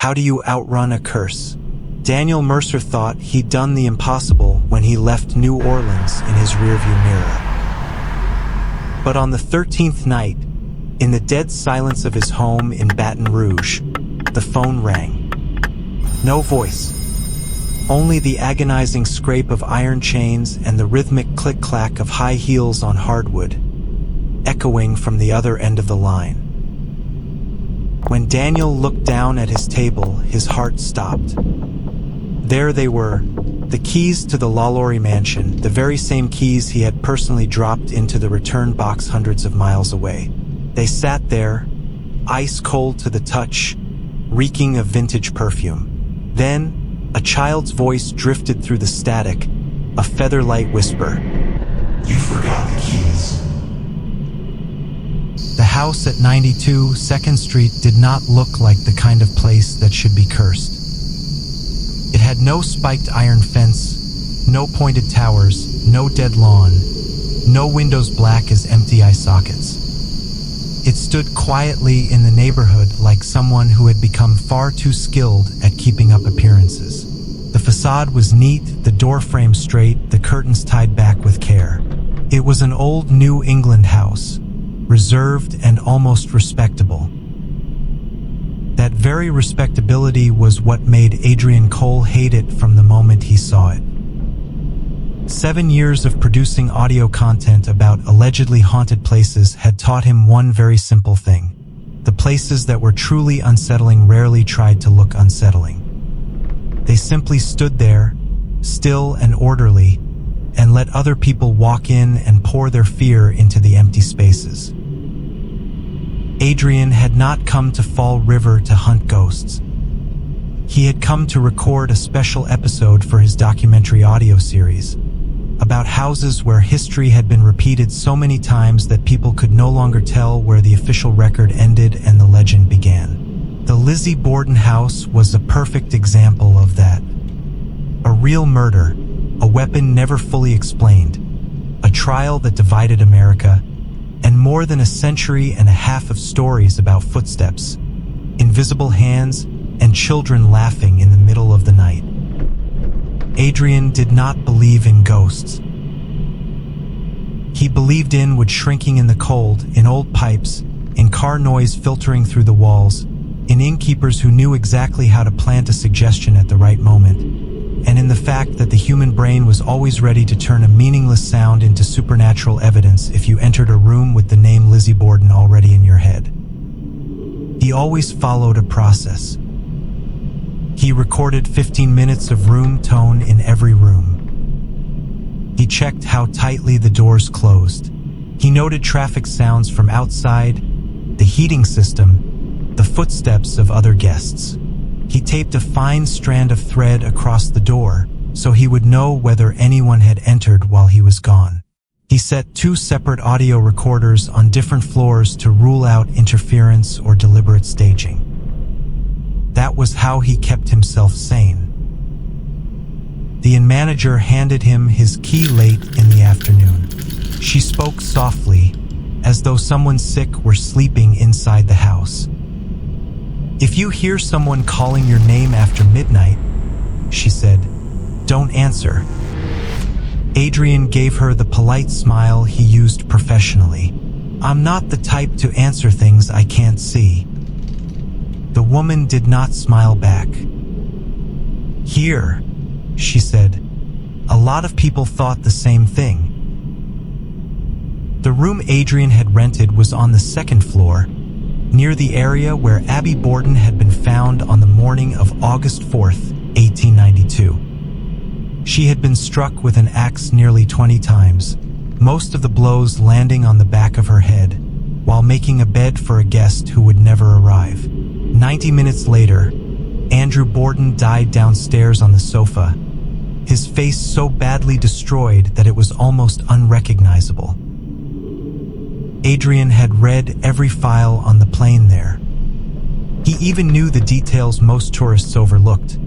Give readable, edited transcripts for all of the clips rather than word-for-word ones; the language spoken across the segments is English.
How do you outrun a curse? Daniel Mercer thought he'd done the impossible when he left New Orleans in his rearview mirror. But on the 13th night, in the dead silence of his home in Baton Rouge, the phone rang. No voice. Only the agonizing scrape of iron chains and the rhythmic click-clack of high heels on hardwood, echoing from the other end of the line. When Daniel looked down at his table, his heart stopped. There they were, the keys to the LaLaurie mansion, the very same keys he had personally dropped into the return box hundreds of miles away. They sat there, ice cold to the touch, reeking of vintage perfume. Then, a child's voice drifted through the static, a feather-light whisper. You forgot the keys. The house at 92 2nd Street did not look like the kind of place that should be cursed. It had no spiked iron fence, no pointed towers, no dead lawn, no windows black as empty eye sockets. It stood quietly in the neighborhood like someone who had become far too skilled at keeping up appearances. The facade was neat, the door frame straight, the curtains tied back with care. It was an old New England house, reserved and almost respectable. That very respectability was what made Adrian Cole hate it from the moment he saw it. 7 years of producing audio content about allegedly haunted places had taught him one very simple thing. The places that were truly unsettling rarely tried to look unsettling. They simply stood there, still and orderly, and let other people walk in and pour their fear into the empty spaces. Adrian had not come to Fall River to hunt ghosts. He had come to record a special episode for his documentary audio series about houses where history had been repeated so many times that people could no longer tell where the official record ended and the legend began. The Lizzie Borden House was a perfect example of that. A real murder, a weapon never fully explained, a trial that divided America, and more than a century and a half of stories about footsteps, invisible hands, and children laughing in the middle of the night. Adrian did not believe in ghosts. He believed in wood shrinking in the cold, in old pipes, in car noise filtering through the walls, in innkeepers who knew exactly how to plant a suggestion at the right moment, and in the fact that the human brain was always ready to turn a meaningless sound into supernatural evidence if you entered a room with the name Lizzie Borden already in your head. He always followed a process. He recorded 15 minutes of room tone in every room. He checked how tightly the doors closed. He noted traffic sounds from outside, the heating system, the footsteps of other guests. He taped a fine strand of thread across the door so he would know whether anyone had entered while he was gone. He set 2 separate audio recorders on different floors to rule out interference or deliberate staging. That was how he kept himself sane. The manager handed him his key late in the afternoon. She spoke softly, as though someone sick were sleeping inside the house. If you hear someone calling your name after midnight, she said, don't answer. Adrian gave her the polite smile he used professionally. I'm not the type to answer things I can't see. The woman did not smile back. Here, she said. A lot of people thought the same thing. The room Adrian had rented was on the 2nd floor, near the area where Abby Borden had been found on the morning of August 4th, 1892. She had been struck with an axe nearly 20 times, most of the blows landing on the back of her head, while making a bed for a guest who would never arrive. 90 minutes later, Andrew Borden died downstairs on the sofa, his face so badly destroyed that it was almost unrecognizable. Adrian had read every file on the plane there. He even knew the details most tourists overlooked.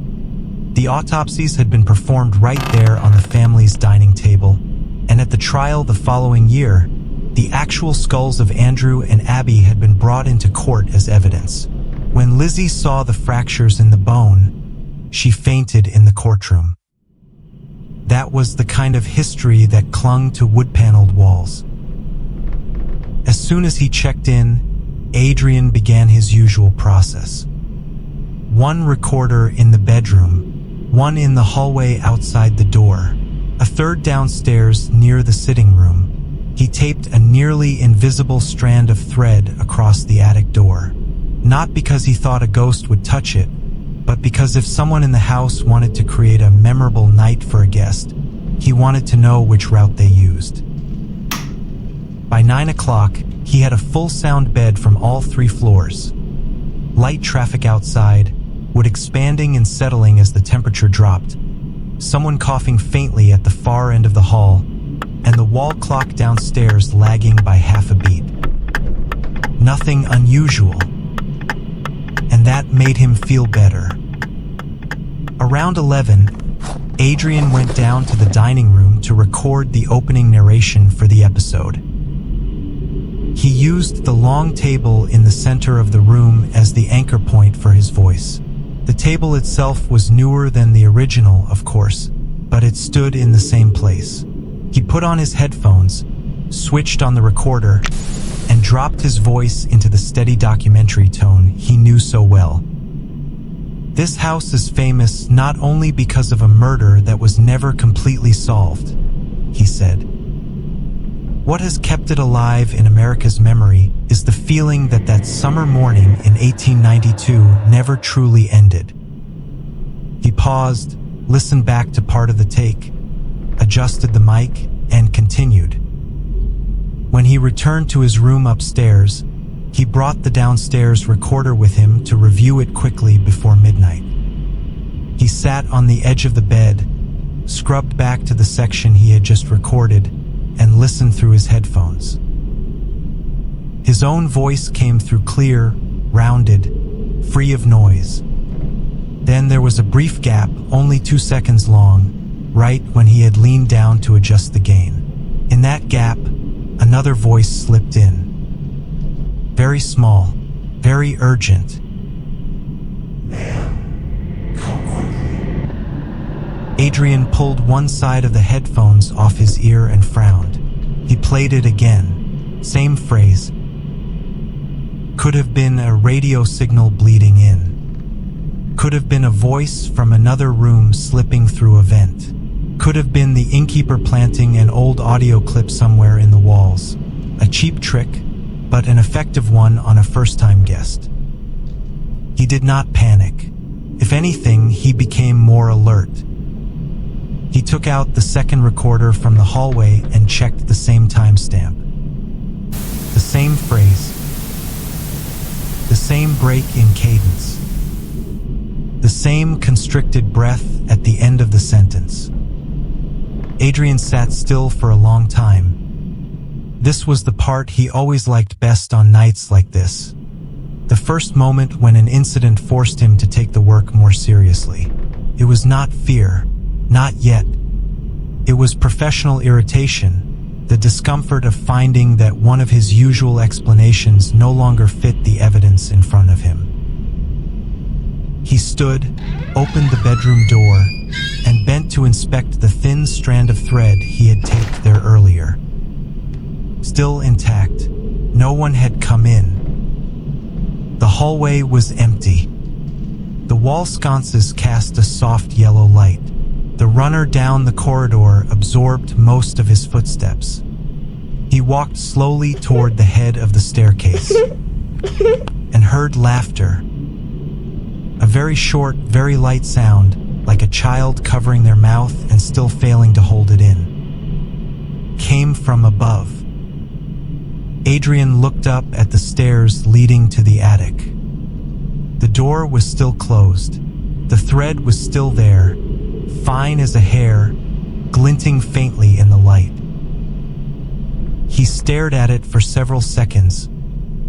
The autopsies had been performed right there on the family's dining table, and at the trial the following year, the actual skulls of Andrew and Abby had been brought into court as evidence. When Lizzie saw the fractures in the bone, she fainted in the courtroom. That was the kind of history that clung to wood-paneled walls. As soon as he checked in, Adrian began his usual process. One recorder in the bedroom, one in the hallway outside the door, a third downstairs near the sitting room. He taped a nearly invisible strand of thread across the attic door, not because he thought a ghost would touch it, but because if someone in the house wanted to create a memorable night for a guest, he wanted to know which route they used. By 9 o'clock, he had a full sound bed from all 3 floors. Light traffic outside, wood expanding and settling as the temperature dropped, someone coughing faintly at the far end of the hall, and the wall clock downstairs lagging by half a beat. Nothing unusual. And that made him feel better. Around 11, Adrian went down to the dining room to record the opening narration for the episode. He used the long table in the center of the room as the anchor point for his voice. The table itself was newer than the original, of course, but it stood in the same place. He put on his headphones, switched on the recorder, and dropped his voice into the steady documentary tone he knew so well. This house is famous not only because of a murder that was never completely solved, he said. What has kept it alive in America's memory is the feeling that that summer morning in 1892 never truly ended. He paused, listened back to part of the take, adjusted the mic, and continued. When he returned to his room upstairs, he brought the downstairs recorder with him to review it quickly before midnight. He sat on the edge of the bed, scrubbed back to the section he had just recorded, and listened through his headphones. His own voice came through clear, rounded, free of noise. Then there was a brief gap, only 2 seconds long, right when he had leaned down to adjust the gain. In that gap, another voice slipped in. Very small, very urgent. "Ma'am, come quickly." Adrian pulled one side of the headphones off his ear and frowned. He played it again. Same phrase. Could have been a radio signal bleeding in. Could have been a voice from another room slipping through a vent. Could have been the innkeeper planting an old audio clip somewhere in the walls. A cheap trick, but an effective one on a first-time guest. He did not panic. If anything, he became more alert. He took out the second recorder from the hallway and checked the same timestamp. The same phrase. The same break in cadence. The same constricted breath at the end of the sentence. Adrian sat still for a long time. This was the part he always liked best on nights like this. The first moment when an incident forced him to take the work more seriously. It was not fear, not yet. It was professional irritation, the discomfort of finding that one of his usual explanations no longer fit the evidence in front of him. He stood, opened the bedroom door, and bent to inspect the thin strand of thread he had taped there earlier. Still intact, no one had come in. The hallway was empty. The wall sconces cast a soft yellow light. The runner down the corridor absorbed most of his footsteps. He walked slowly toward the head of the staircase and heard laughter. A very short, very light sound, like a child covering their mouth and still failing to hold it in, came from above. Adrian looked up at the stairs leading to the attic. The door was still closed. The thread was still there, fine as a hair, glinting faintly in the light. He stared at it for several seconds,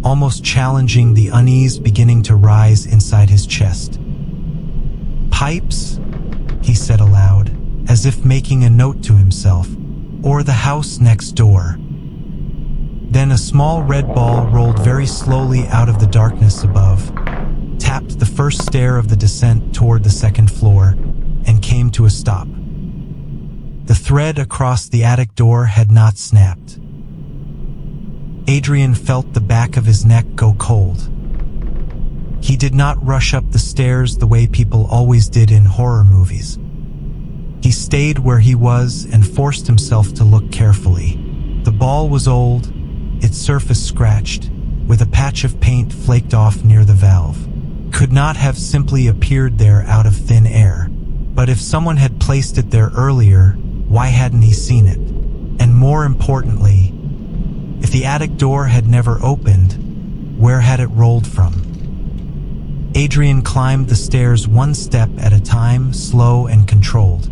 almost challenging the unease beginning to rise inside his chest. "Pipes?" he said aloud, as if making a note to himself. "Or the house next door." Then a small red ball rolled very slowly out of the darkness above, tapped the first stair of the descent toward the second floor and came to a stop. The thread across the attic door had not snapped. Adrian felt the back of his neck go cold. He did not rush up the stairs the way people always did in horror movies. He stayed where he was and forced himself to look carefully. The ball was old, its surface scratched, with a patch of paint flaked off near the valve. Could not have simply appeared there out of thin air. But if someone had placed it there earlier, why hadn't he seen it? And more importantly, if the attic door had never opened, where had it rolled from? Adrian climbed the stairs one step at a time, slow and controlled.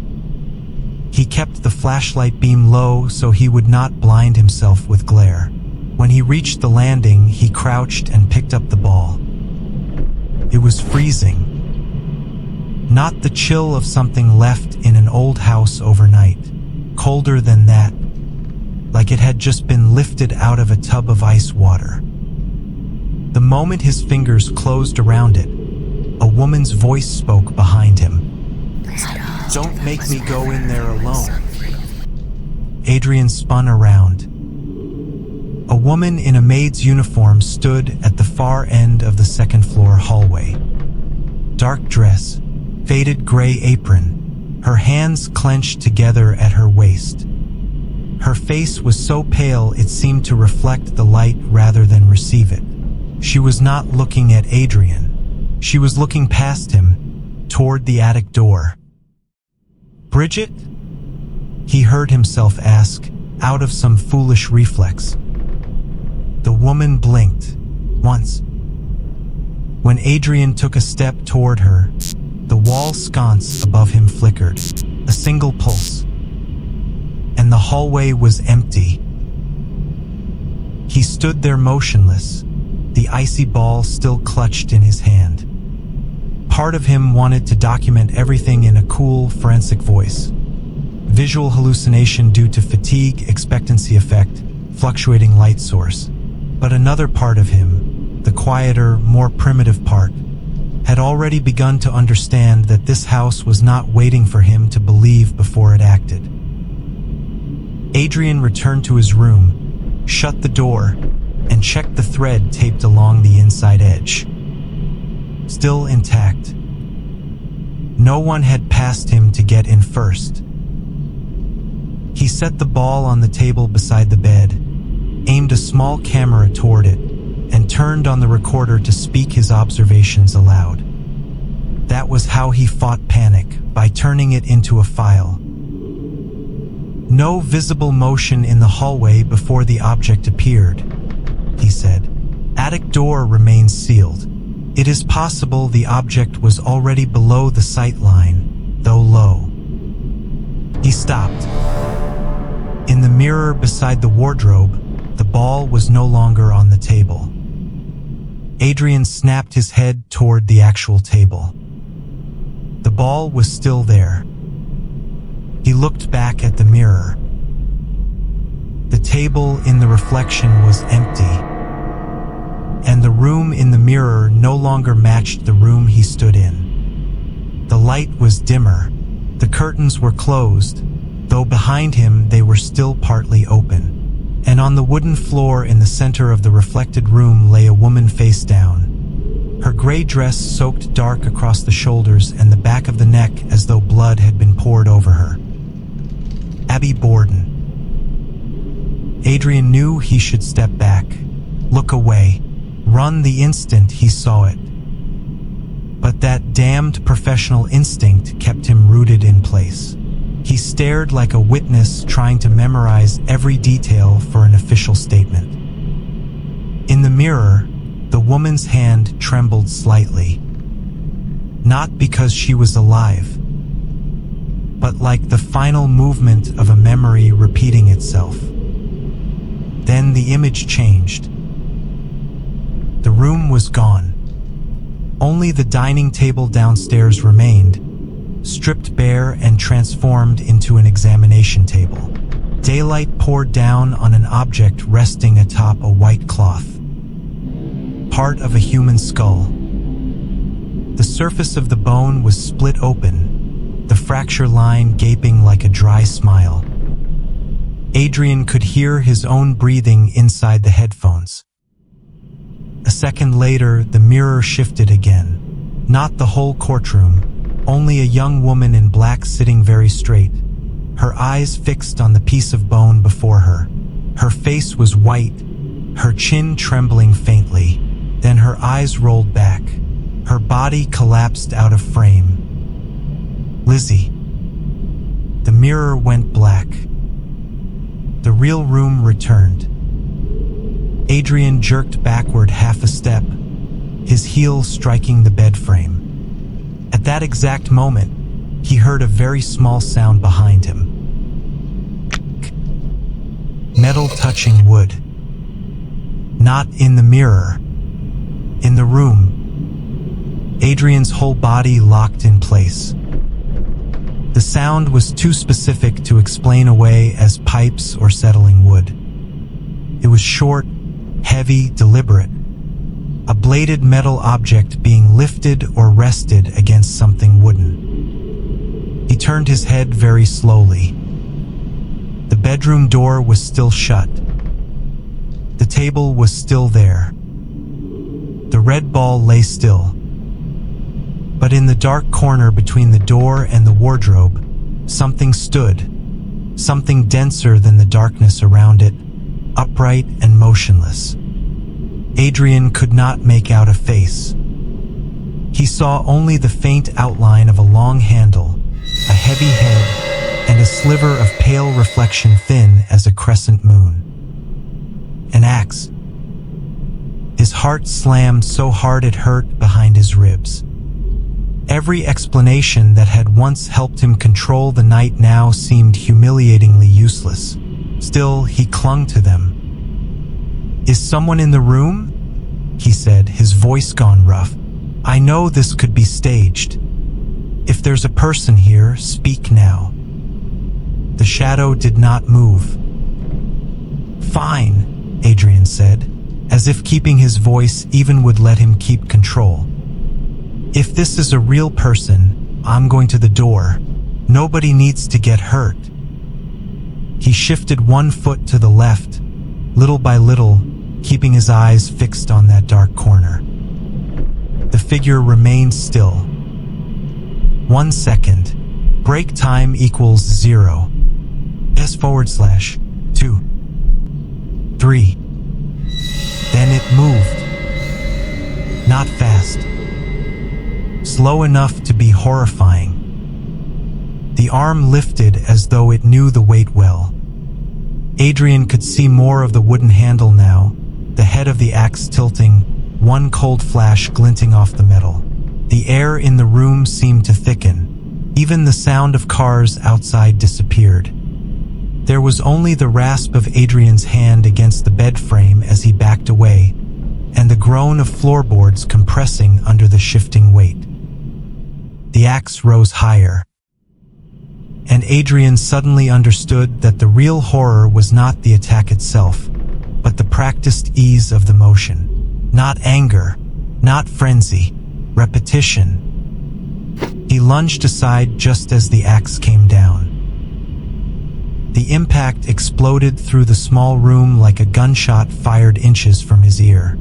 He kept the flashlight beam low so he would not blind himself with glare. When he reached the landing, he crouched and picked up the ball. It was freezing. Not the chill of something left in an old house overnight. Colder than that, like it had just been lifted out of a tub of ice water. The moment his fingers closed around it, a woman's voice spoke behind him. "Don't make me go in there alone." Adrian spun around. A woman in a maid's uniform stood at the far end of the second floor hallway. Dark dress, faded gray apron, her hands clenched together at her waist. Her face was so pale it seemed to reflect the light rather than receive it. She was not looking at Adrian. She was looking past him, toward the attic door. "Bridget?" he heard himself ask, out of some foolish reflex. The woman blinked, once. When Adrian took a step toward her, the wall sconce above him flickered, a single pulse. And the hallway was empty. He stood there motionless, the icy ball still clutched in his hand. Part of him wanted to document everything in a cool, forensic voice. Visual hallucination due to fatigue, expectancy effect, fluctuating light source. But another part of him, the quieter, more primitive part, had already begun to understand that this house was not waiting for him to believe before it acted. Adrian returned to his room, shut the door, and checked the thread taped along the inside edge. Still intact. No one had passed him to get in first. He set the ball on the table beside the bed, aimed a small camera toward it, and turned on the recorder to speak his observations aloud. That was how he fought panic, by turning it into a file. "No visible motion in the hallway before the object appeared," he said. "Attic door remains sealed. It is possible the object was already below the sight line, though low." He stopped. In the mirror beside the wardrobe, the ball was no longer on the table. Adrian snapped his head toward the actual table. The ball was still there. He looked back at the mirror. The table in the reflection was empty, and the room in the mirror no longer matched the room he stood in. The light was dimmer. The curtains were closed, though behind him they were still partly open. And on the wooden floor in the center of the reflected room lay a woman face down. Her gray dress soaked dark across the shoulders and the back of the neck as though blood had been poured over her. Abby Borden. Adrian knew he should step back, look away, run the instant he saw it. But that damned professional instinct kept him rooted in place. He stared like a witness trying to memorize every detail for an official statement. In the mirror, the woman's hand trembled slightly. Not because she was alive, but like the final movement of a memory repeating itself. Then the image changed. The room was gone. Only the dining table downstairs remained, stripped bare and transformed into an examination table. Daylight poured down on an object resting atop a white cloth. Part of a human skull. The surface of the bone was split open, the fracture line gaping like a dry smile. Adrian could hear his own breathing inside the headphones. A second later, the mirror shifted again. Not the whole courtroom, only a young woman in black sitting very straight, her eyes fixed on the piece of bone before her. Her face was white, her chin trembling faintly. Then her eyes rolled back. Her body collapsed out of frame. Lizzie. The mirror went black. The real room returned. Adrian jerked backward half a step, his heel striking the bed frame. At that exact moment, he heard a very small sound behind him. Metal touching wood. Not in the mirror. In the room. Adrian's whole body locked in place. The sound was too specific to explain away as pipes or settling wood. It was short, heavy, deliberate. A bladed metal object being lifted or rested against something wooden. He turned his head very slowly. The bedroom door was still shut. The table was still there. The red ball lay still. But in the dark corner between the door and the wardrobe, something stood, something denser than the darkness around it, upright and motionless. Adrian could not make out a face. He saw only the faint outline of a long handle, a heavy head, and a sliver of pale reflection thin as a crescent moon. An axe. His heart slammed so hard it hurt behind his ribs. Every explanation that had once helped him control the night now seemed humiliatingly useless. Still, he clung to them. "Is someone in the room?" he said, his voice gone rough. "I know this could be staged. If there's a person here, speak now." The shadow did not move. "Fine," Adrian said, as if keeping his voice even would let him keep control. "If this is a real person, I'm going to the door. Nobody needs to get hurt." He shifted one foot to the left, little by little, keeping his eyes fixed on that dark corner. The figure remained still. 1 second. Break time equals 0. S/2. 3. Then it moved. Not fast. Slow enough to be horrifying. The arm lifted as though it knew the weight well. Adrian could see more of the wooden handle now, the head of the axe tilting, one cold flash glinting off the metal. The air in the room seemed to thicken. Even the sound of cars outside disappeared. There was only the rasp of Adrian's hand against the bed frame as he backed away, and the groan of floorboards compressing under the shifting weight. The axe rose higher. And Adrian suddenly understood that the real horror was not the attack itself, but the practiced ease of the motion. Not anger, not frenzy, repetition. He lunged aside just as the axe came down. The impact exploded through the small room like a gunshot fired inches from his ear.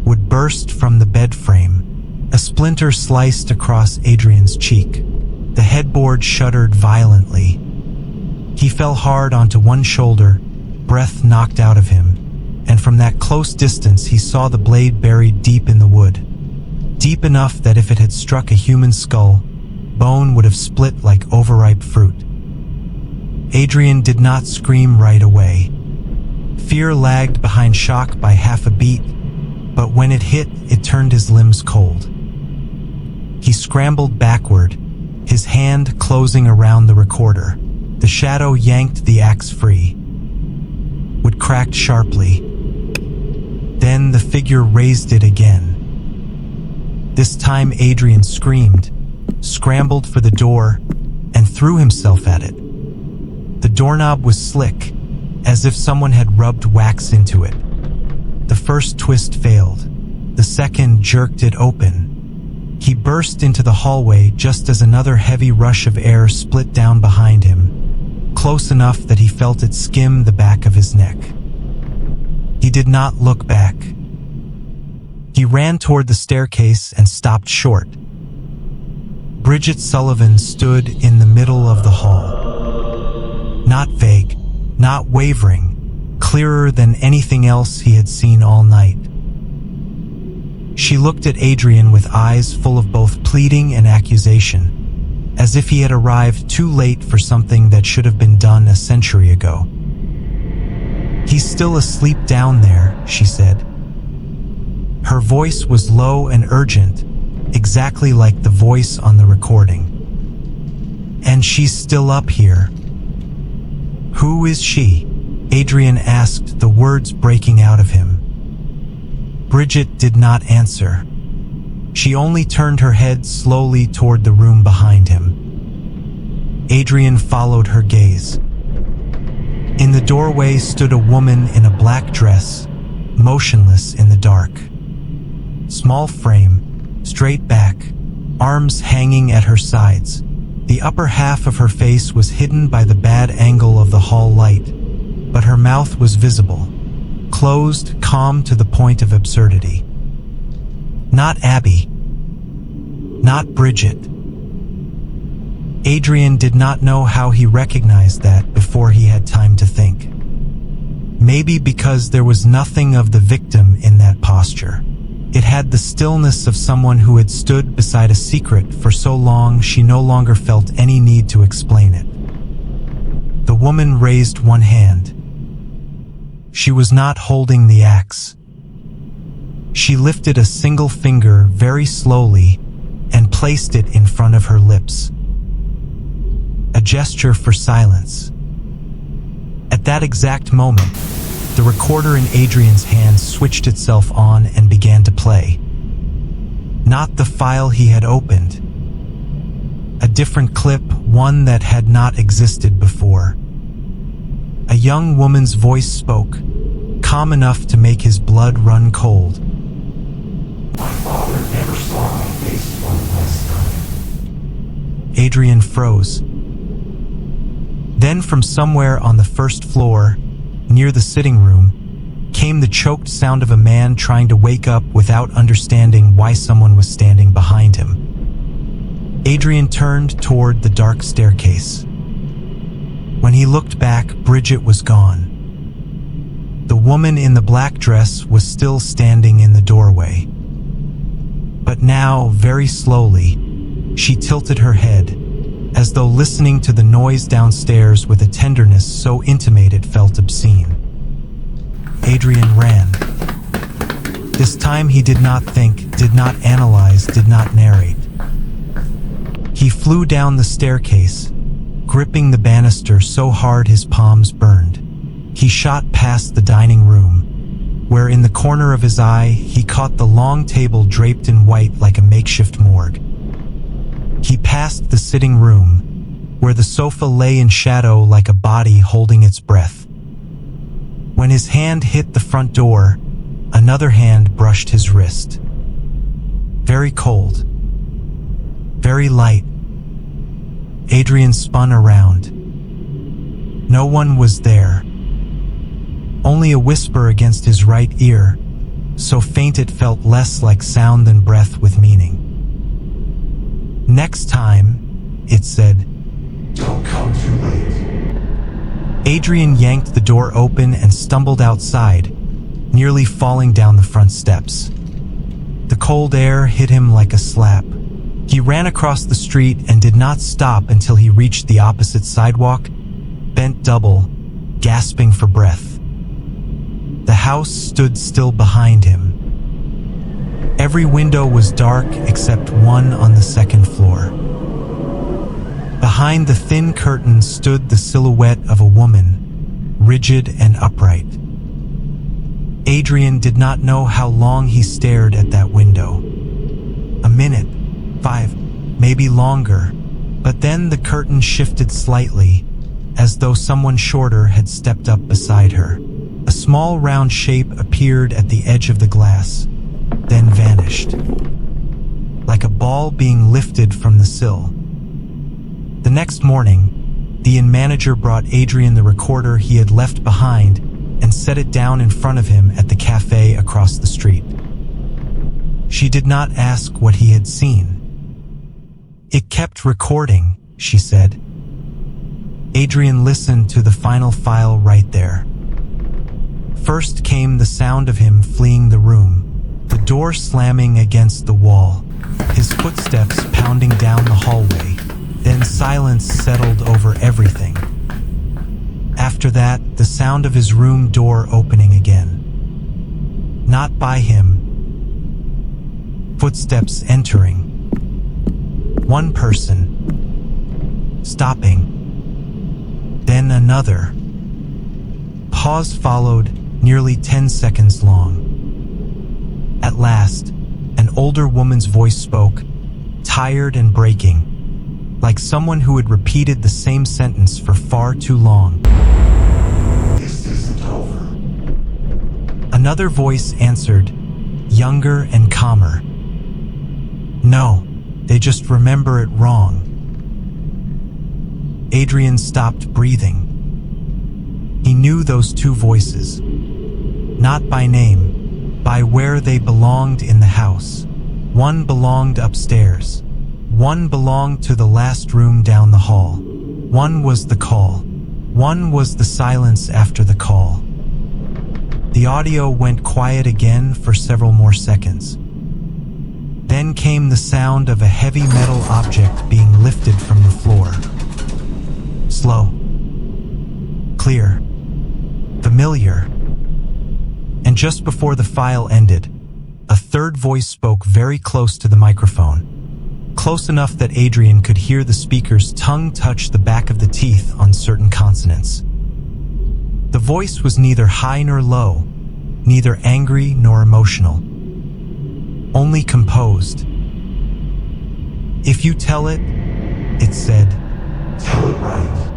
Wood burst from the bed frame. A splinter sliced across Adrian's cheek. The headboard shuddered violently. He fell hard onto one shoulder, breath knocked out of him, and from that close distance he saw the blade buried deep in the wood. Deep enough that if it had struck a human skull, bone would have split like overripe fruit. Adrian did not scream right away. Fear lagged behind shock by half a beat, but when it hit, it turned his limbs cold. He scrambled backward, his hand closing around the recorder. The shadow yanked the axe free. Wood cracked sharply. Then the figure raised it again. This time Adrian screamed, scrambled for the door, and threw himself at it. The doorknob was slick, as if someone had rubbed wax into it. The first twist failed. The second jerked it open. He burst into the hallway just as another heavy rush of air split down behind him, close enough that he felt it skim the back of his neck. He did not look back. He ran toward the staircase and stopped short. Bridget Sullivan stood in the middle of the hall. Not vague, not wavering, clearer than anything else he had seen all night. She looked at Adrian with eyes full of both pleading and accusation, as if he had arrived too late for something that should have been done a century ago. "He's still asleep down there," she said. Her voice was low and urgent, exactly like the voice on the recording. "And she's still up here." "Who is she?" Adrian asked, the words breaking out of him. Bridget did not answer. She only turned her head slowly toward the room behind him. Adrian followed her gaze. In the doorway stood a woman in a black dress, motionless in the dark. Small frame, straight back, arms hanging at her sides. The upper half of her face was hidden by the bad angle of the hall light, but her mouth was visible, closed, calm to the point of absurdity. Not Abby. Not Bridget. Adrian did not know how he recognized that before he had time to think. Maybe because there was nothing of the victim in that posture. It had the stillness of someone who had stood beside a secret for so long she no longer felt any need to explain it. The woman raised one hand. She was not holding the axe. She lifted a single finger very slowly and placed it in front of her lips. A gesture for silence. At that exact moment, the recorder in Adrian's hand switched itself on and began to play. Not the file he had opened. A different clip, one that had not existed before. A young woman's voice spoke, calm enough to make his blood run cold. "My father never saw my face one last time." Adrian froze. Then from somewhere on the first floor, near the sitting room, came the choked sound of a man trying to wake up without understanding why someone was standing behind him. Adrian turned toward the dark staircase. When he looked back, Bridget was gone. The woman in the black dress was still standing in the doorway. But now, very slowly, she tilted her head, as though listening to the noise downstairs with a tenderness so intimate it felt obscene. Adrian ran. This time he did not think, did not analyze, did not narrate. He flew down the staircase, gripping the banister so hard his palms burned. He shot past the dining room, where in the corner of his eye he caught the long table draped in white like a makeshift morgue. He passed the sitting room, where the sofa lay in shadow like a body holding its breath. When his hand hit the front door, another hand brushed his wrist. Very cold. Very light. Adrian spun around. No one was there. Only a whisper against his right ear, so faint it felt less like sound than breath with meaning. "Next time," it said. "Don't come too late." Adrian yanked the door open and stumbled outside, nearly falling down the front steps. The cold air hit him like a slap. He ran across the street and did not stop until he reached the opposite sidewalk, bent double, gasping for breath. The house stood still behind him. Every window was dark except one on the second floor. Behind the thin curtain stood the silhouette of a woman, rigid and upright. Adrian did not know how long he stared at that window. A minute, 5, maybe longer, but then the curtain shifted slightly, as though someone shorter had stepped up beside her. A small round shape appeared at the edge of the glass, then vanished. like a ball being lifted from the sill. The next morning, the inn manager brought Adrian the recorder he had left behind and set it down in front of him at the cafe across the street. She did not ask what he had seen. "It kept recording," she said. Adrian listened to the final file right there. First came the sound of him fleeing the room, the door slamming against the wall, his footsteps pounding down the hallway. Then silence settled over everything. After that, the sound of his room door opening again. Not by him. Footsteps entering. One person. Stopping. Then another. Pause followed, nearly 10 seconds long. At last, an older woman's voice spoke, tired and breaking, like someone who had repeated the same sentence for far too long. This isn't over. Another voice answered, younger and calmer. No, they just remember it wrong. Adrian stopped breathing. He knew those two voices, not by name, by where they belonged in the house. One belonged upstairs. One belonged to the last room down the hall. One was the call. One was the silence after the call. The audio went quiet again for several more seconds. Then came the sound of a heavy metal object being lifted from the floor. Slow. Clear. Familiar. And just before the file ended, a third voice spoke very close to the microphone. Close enough that Adrian could hear the speaker's tongue touch the back of the teeth on certain consonants. The voice was neither high nor low, neither angry nor emotional, only composed. If you tell it, it said. Tell it right.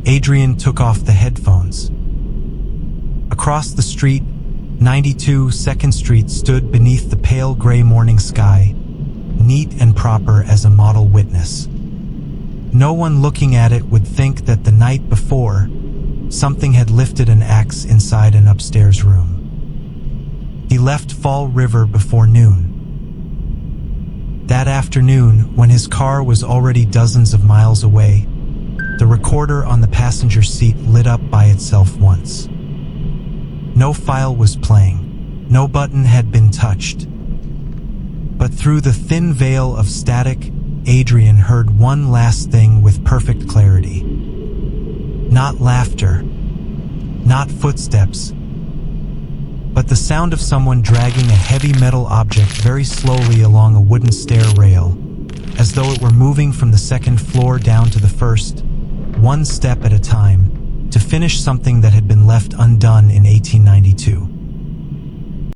Adrian took off the headphones. Across the street, 92 2nd Street stood beneath the pale gray morning sky, neat and proper as a model witness. No one looking at it would think that the night before, something had lifted an axe inside an upstairs room. He left Fall River before noon. That afternoon, when his car was already dozens of miles away, the recorder on the passenger seat lit up by itself once. No file was playing. No button had been touched. But through the thin veil of static, Adrian heard one last thing with perfect clarity. Not laughter, not footsteps, but the sound of someone dragging a heavy metal object very slowly along a wooden stair rail, as though it were moving from the second floor down to the first, one step at a time, to finish something that had been left undone in 1892.